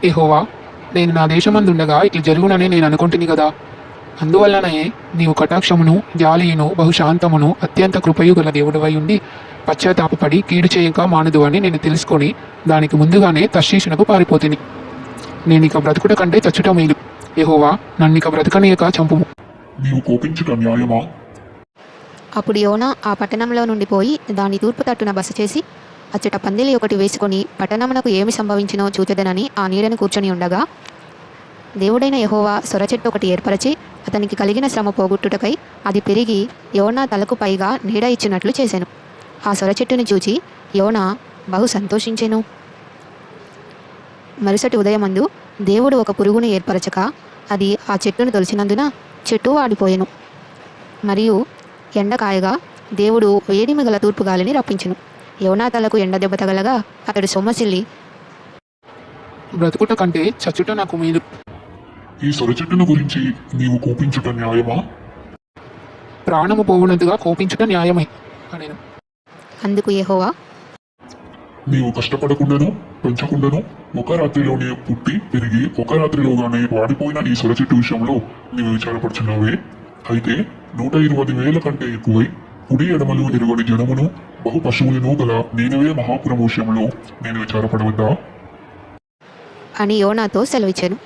యెహోవా, నేను నా దేశమందుండగా ఇట్లా జరుగునని నేను అనుకుంటుని కదా. అందువల్లనే నీవు కటాక్షమును జాలియును బహుశాంతమును అత్యంత కృపయు గల దేవుడివై ఉండి పశ్చాత్తాపపడి కీడు చేయక మానదు అని నేను తెలుసుకొని దానికి ముందుగానే తర్షీషునకు పారిపోతిని. నేనిక బ్రతుకుట కంటే చచ్చుట మేలు. యెహోవా, నన్నిక బ్రతకనీయక చంపుము. నీవు కోపించుట న్యాయమా? అప్పుడు యోనా ఆ పట్టణంలో నుండి పోయి దాని తూర్పు తట్టున బస చేసి అచ్చట పందిలి ఒకటి వేసుకొని పట్టణమునకు ఏమి సంభవించినో చూచెదనని ఆ నీడను కూర్చొని ఉండగా, దేవుడైన యెహోవా సొరచెట్టు ఒకటి ఏర్పరచి అతనికి కలిగిన శ్రమ పోగొట్టుటకై అది పెరిగి యోనా తలకు పైగా నీడ ఇచ్చినట్లు చేసెను. ఆ సొరచెట్టుని చూచి యోనా బహు సంతోషించెను. మరుసటి ఉదయమందు దేవుడు ఒక పురుగును ఏర్పరచక అది ఆ చెట్టును తొలిచినందున చెట్టు వాడిపోయెను. మరియు ఎండకాయగా దేవుడు వేడిమి గల తూర్పు గాలిని రప్పించెను. యోనా తలకు ఎండ దెబ్బ తగలగా అతడు సొమ్మసిల్లి, బ్రతుకుట కంటే చచ్చుట నాకు మేలు. ఈ సొరచెట్టును గురించి నీవు కోపించుట న్యాయమా? ప్రాణము పోవునందుగా కోపించుట న్యాయమే అనేను. అందుకు యెహోవా, నీవు కష్టపడకుండాను పెంచకుండాను ఒక రాత్రిలోనే పుట్టి పెరిగి ఒక రాత్రిలోగానే వాడిపోయిన ఈ సొరచెట్టు విషయంలో నీవు విచారపడుచున్నావే. అయితే 120,000 కంటే ఎక్కువై కుడి ఎడమలు ఎరుగని జనమును బహు పశువులను గల నేనవే మహాపురం విషయంలో నేను విచారపడవద్దా అని యోనాతో సెలవిచ్చెను.